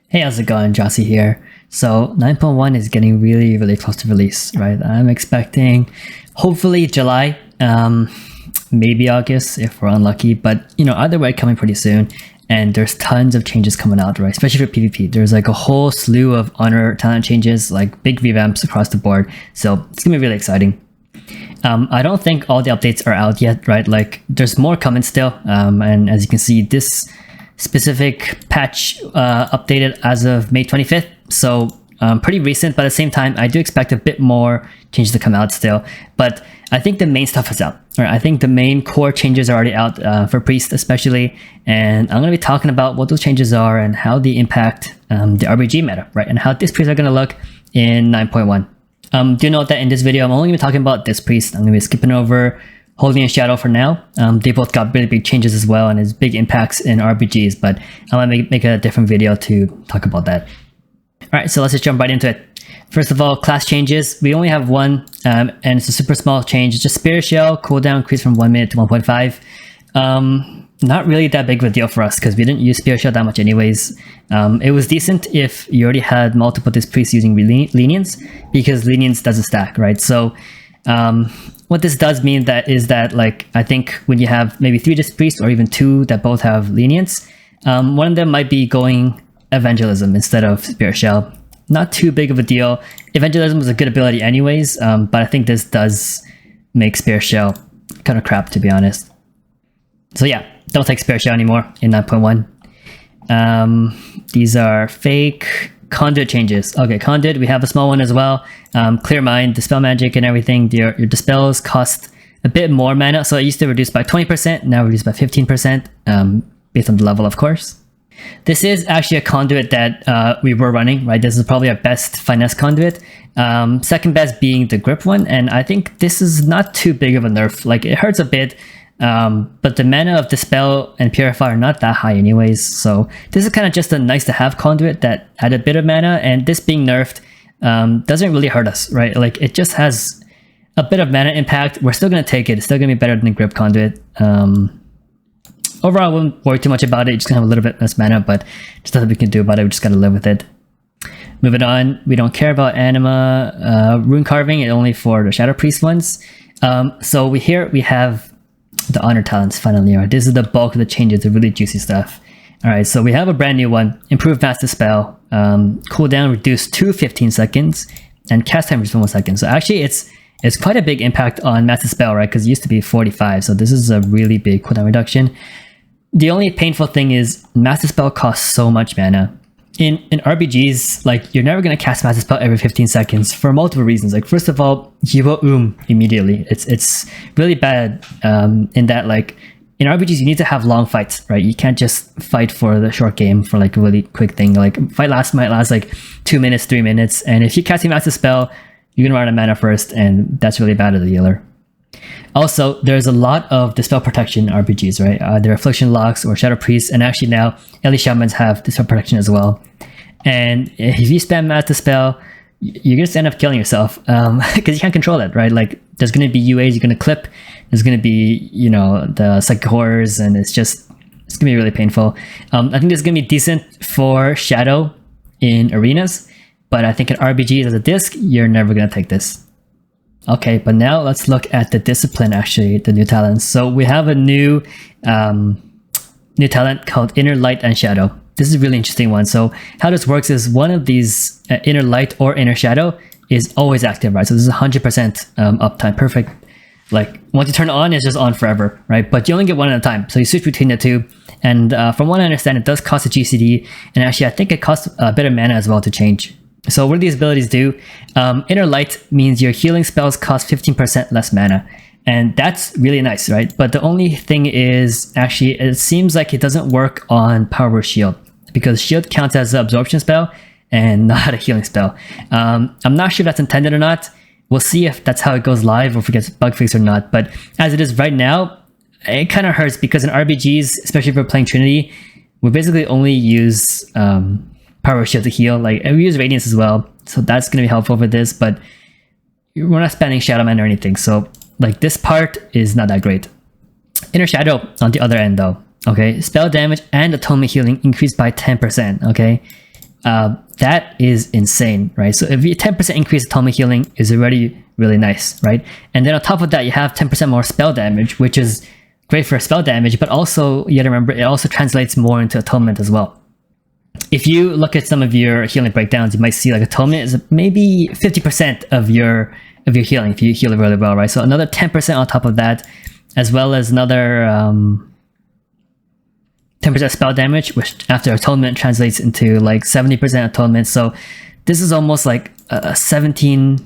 Hey, how's it going? Jossie here. So 9.1 is getting really close to release, right? I'm expecting hopefully July, maybe August if we're unlucky, but either way coming pretty soon. And there's tons of changes coming out, right? Especially for PvP. There's like a whole slew of honor talent changes, like big revamps across the board. So it's gonna be really exciting. I don't think all the updates are out yet, right? Like there's more coming still. And as you can see, this specific patch updated as of May 25th. So pretty recent, but at the same time, I do expect a bit more changes to come out still. But I think the main stuff is out. Right? I think the main core changes are already out for Priest especially. And I'm going to be talking about what those changes are and how they impact the RBG meta, right? And how this Priest are going to look in 9.1. Do note that in this video, I'm only going to be talking about this Priest. I'm going to be skipping over Holy and Shadow for now. They both got really big changes as well and has big impacts in RBGs, but I want to make a different video to talk about that. Alright, so let's just jump right into it. First of all, class changes. We only have one, and it's a super small change. It's just Spirit Shell, cooldown increased from 1 minute to 1.5. Not really that big of a deal for us because we didn't use Spirit Shell that much anyways. It was decent if you already had multiple disc priests using Lenience, because Lenience doesn't stack, right? So what this does mean is that like I think when you have maybe 3 disc priests or even 2 that both have Lenience, one of them might be going Evangelism instead of Spirit Shell. Not too big of a deal. Evangelism is a good ability anyways, but I think this does make Spirit Shell kind of crap, to be honest. So yeah, don't take Spirit Shell anymore in 9.1. These are fake Conduit changes. Okay, Conduit, we have a small one as well. Clear Mind, Dispel Magic and everything. Your Dispels cost a bit more mana, so it used to reduce by 20%, now reduced by 15%, based on the level, of course. This is actually a Conduit that we were running, right? This is probably our best finesse Conduit. Second best being the Grip one, and I think this is not too big of a nerf. Like, it hurts a bit, but the mana of Dispel and Purify are not that high anyways, so this is kind of just a nice to have Conduit that had a bit of mana, and this being nerfed doesn't really hurt us, right? Like, it just has a bit of mana impact. We're still going to take it. It's still going to be better than the Grip Conduit. Overall, I wouldn't worry too much about it. It's just going to have a little bit less mana, but there's nothing we can do about it. We just got to live with it. Moving on, we don't care about Anima rune carving, and only for the Shadow Priest ones. So we have the honor talents finally. Right? This is the bulk of the changes, the really juicy stuff. All right, so we have a brand new one: improved Mass Dispel, cooldown reduced to 15 seconds, and cast time reduced to 1 second. So actually, it's quite a big impact on Mass Dispel, right? Because it used to be 45, so this is a really big cooldown reduction. The only painful thing is Mass Dispel costs so much mana. In RBGs, like, you're never going to cast Mass Dispel every 15 seconds for multiple reasons. Like, first of all, you will immediately. It's really bad in that, like, in RBGs, you need to have long fights, right? You can't just fight for the short game for, like, a really quick thing. Like, fight might last, like, 2 minutes, 3 minutes. And if you're casting Mass Dispel, you're going to run out of mana first, and that's really bad as a healer. Also, there's a lot of Dispel protection in RBGs, right? There are Affliction Locks or Shadow Priests, and actually now Elite Shamans have Dispel protection as well. And if you spam Mass Dispel, you're going to end up killing yourself because you can't control it, right? Like, there's going to be UAs you're going to clip, there's going to be, the Psychic Horrors, and it's going to be really painful. I think this is going to be decent for Shadow in arenas, but I think in RBGs as a disc, you're never going to take this. Okay, but now let's look at the discipline, actually, the new talents. So we have a new talent called Inner Light and Shadow. This is a really interesting one. So how this works is one of these Inner Light or Inner Shadow is always active, right? So this is 100% uptime, perfect. Like, once you turn it on, it's just on forever, right? But you only get one at a time. So you switch between the two. And from what I understand, it does cost a GCD. And actually, I think it costs a bit of mana as well to change. So what do these abilities do? Inner Light means your healing spells cost 15% less mana. And that's really nice, right? But the only thing is, actually, it seems like it doesn't work on Power Word Shield, because Shield counts as an absorption spell and not a healing spell. I'm not sure if that's intended or not. We'll see if that's how it goes live or if it gets bug fixed or not. But as it is right now, it kind of hurts because in RBGs, especially if we're playing Trinity, we basically only use Power Shield to heal. Like, we use Radiance as well, so that's going to be helpful for this, but we're not spamming Shadow Man or anything, so like, this part is not that great. Inner Shadow on the other end though, okay? Spell damage and atonement healing increased by 10%, okay? that is insane, right? So if you 10% increase atomic healing is already really nice, right? And then on top of that, you have 10% more spell damage, which is great for spell damage, but also you gotta remember it also translates more into atonement as well. If you look at some of your healing breakdowns, you might see like atonement is maybe 50% of your healing if you heal it really well, right? So another 10% on top of that, as well as another 10% spell damage, which after atonement translates into like 70% atonement. So this is almost like a 17%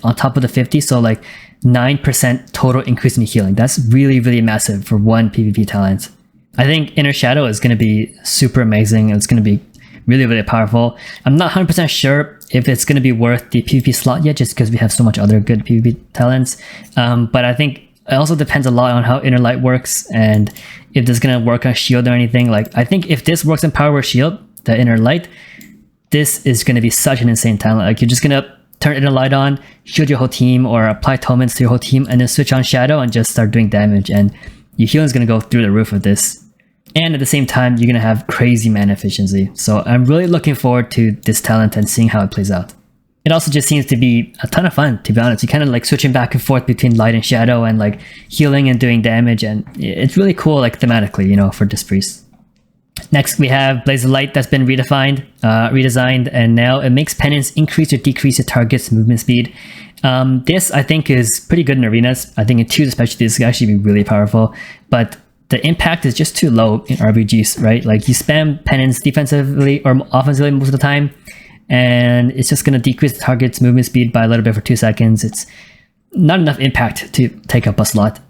on top of the 50, so like 9% total increase in healing. That's really, really massive for one PvP talent. I think Inner Shadow is going to be super amazing. It's going to be really, really powerful. I'm not 100% sure if it's going to be worth the PvP slot yet, just because we have so much other good PvP talents. But I think it also depends a lot on how Inner Light works and if this is going to work on Shield or anything. Like, I think if this works in Power Shield, the Inner Light, this is going to be such an insane talent. Like, you're just going to turn Inner Light on, shield your whole team, or apply atonements to your whole team, and then switch on Shadow and just start doing damage. And your healing is going to go through the roof with this. And at the same time, you're going to have crazy mana efficiency. So I'm really looking forward to this talent and seeing how it plays out. It also just seems to be a ton of fun, to be honest. You kind of like switching back and forth between light and shadow and like healing and doing damage. And it's really cool, like thematically, you know, for this priest. Next, we have Blaze of Light that's been redesigned, and now it makes penance increase or decrease your target's movement speed. This, I think, is pretty good in arenas. I think in 2s especially, this could actually be really powerful. But the impact is just too low in RBGs, right? Like, you spam penance defensively or offensively most of the time, and it's just going to decrease the target's movement speed by a little bit for 2 seconds. It's not enough impact to take up a slot.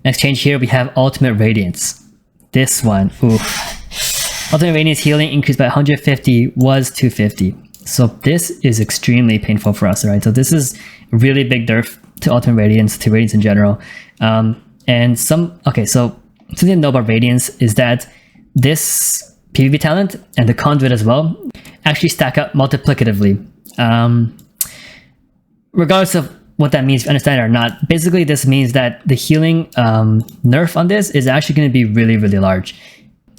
Next change here, we have Ultimate Radiance. This one, oof. Ultimate Radiance healing increased by 150 was 250. So this is extremely painful for us, right? So this is a really big nerf to Ultimate Radiance, to Radiance in general. So something to know about Radiance is that this PvP talent and the Conduit as well actually stack up multiplicatively. Regardless of what that means, if you understand it or not, basically this means that the healing nerf on this is actually going to be really, really large.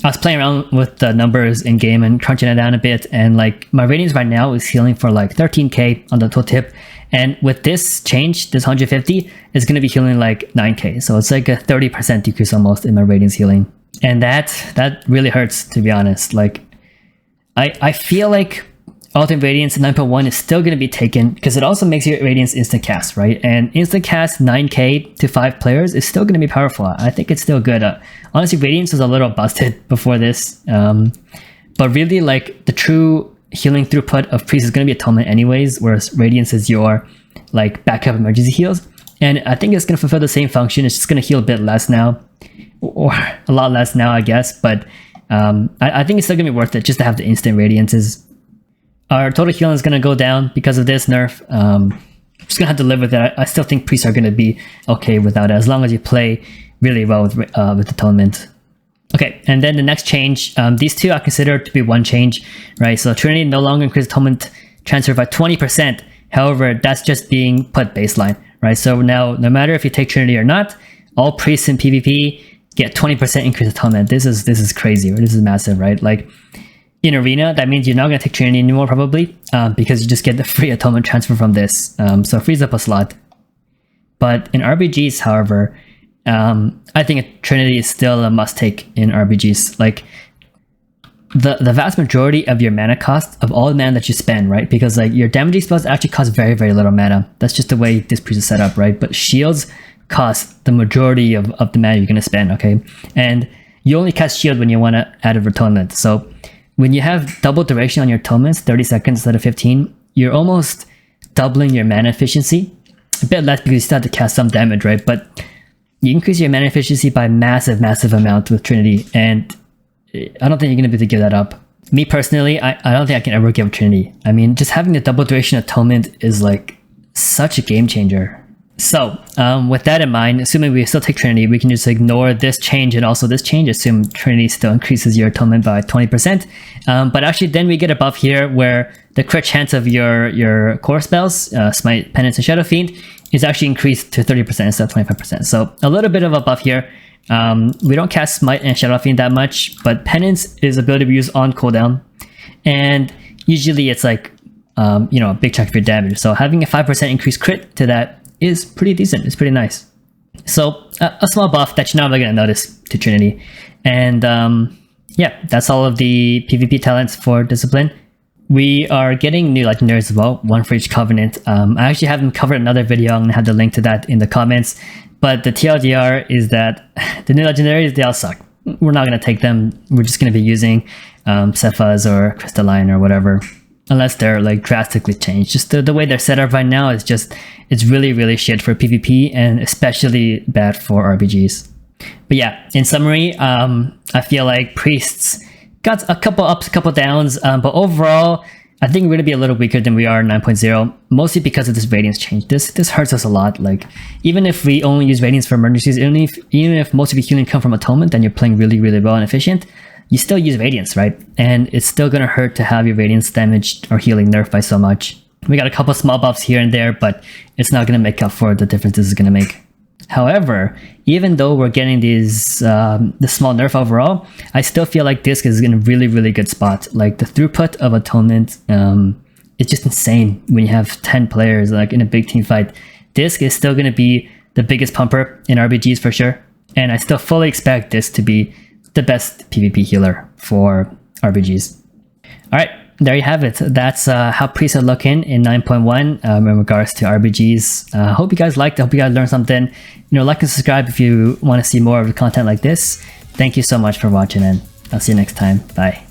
I was playing around with the numbers in game and crunching it down a bit, and like my Radiance right now is healing for like 13k on the tooltip, and with this change, this 150 is going to be healing like 9k, so it's like a 30% decrease almost in my Radiance healing, and that really hurts, to be honest. Like, I feel like Ultimate Radiance 9.1 is still going to be taken because it also makes your Radiance instant cast, right? And instant cast 9k to 5 players is still going to be powerful. I think it's still good. Honestly, Radiance was a little busted before this, but really, like, the true healing throughput of Priest is going to be Atonement anyways, whereas Radiance is your like backup emergency heals, and I think it's going to fulfill the same function. It's just going to heal a bit less now, or a lot less now, I guess, but I think it's still going to be worth it just to have the instant Radiances. Our total healing is going to go down because of this nerf. Just going to have to live with it. I still think priests are going to be okay without it, as long as you play really well with Atonement. Okay, and then the next change, these two I consider to be one change, right? So Trinity no longer increases Atonement transfer by 20%. However, that's just being put baseline, right? So now, no matter if you take Trinity or not, all priests in PvP get 20% increase Atonement. This is crazy. This is massive, right? Like, in Arena, that means you're not going to take Trinity anymore, probably, because you just get the free Atonement transfer from this. So it frees up a slot. But in RBGs, however, I think a Trinity is still a must-take in RBGs. Like, the vast majority of your mana cost, of all the mana that you spend, right? Because like your damaging spells actually cost very, very little mana. That's just the way this priest is set up, right? But shields cost the majority of the mana you're going to spend, okay? And you only cast shield when you want to add a Atonement. So when you have double duration on your atonements, 30 seconds instead of 15, you're almost doubling your mana efficiency. A bit less because you still have to cast some damage, right? But you increase your mana efficiency by massive, massive amount with Trinity, and I don't think you're going to be able to give that up. Me personally, I don't think I can ever give Trinity. I mean, just having the double duration atonement is like such a game changer. So, with that in mind, assuming we still take Trinity, we can just ignore this change and also this change, assume Trinity still increases your atonement by 20%. But actually then we get a buff here where the crit chance of your core spells, Smite, Penance, and Shadow Fiend, is actually increased to 30% instead of 25%. So a little bit of a buff here. We don't cast Smite and Shadow Fiend that much, but Penance is ability to be used on cooldown. and usually it's like you know, a big chunk of your damage. So having a 5% increased crit to that is pretty decent. It's pretty nice. So a small buff that you're not really gonna notice to Trinity. And yeah, that's all of the PvP talents for Discipline. We are getting new legendaries as well, one for each covenant. I actually haven't covered another video. I'm gonna have the link to that in the comments. But the TLDR is that the new legendaries, they all suck. We're not gonna take them. We're just gonna be using Cephas or Crystalline or whatever, unless they're like drastically changed. Just the way they're set up right now is just, it's really, really shit for PvP and especially bad for RBGs. But yeah, in summary, I feel like priests got a couple ups, a couple downs, but overall, I think we're going to be a little weaker than we are in 9.0, mostly because of this Radiance change. This hurts us a lot. Like, even if we only use Radiance for emergencies, even if most of your healing come from Atonement, then you're playing really, really well and efficient, you still use Radiance, right? And it's still going to hurt to have your Radiance damaged or healing nerfed by so much. We got a couple small buffs here and there, but it's not going to make up for the difference this is going to make. However, even though we're getting these this small nerf overall, I still feel like Disc is in a really, really good spot. Like, the throughput of Atonement, it's just insane when you have 10 players like in a big team fight. Disc is still going to be the biggest pumper in RBGs for sure, and I still fully expect Disc to be the best PvP healer for RBGs. All right, there you have it. That's how priests are looking in 9.1 in regards to RBGs. Hope you guys liked it. Hope you guys learned something. You know, like and subscribe if you want to see more of the content like this. Thank you so much for watching, and I'll see you next time. Bye.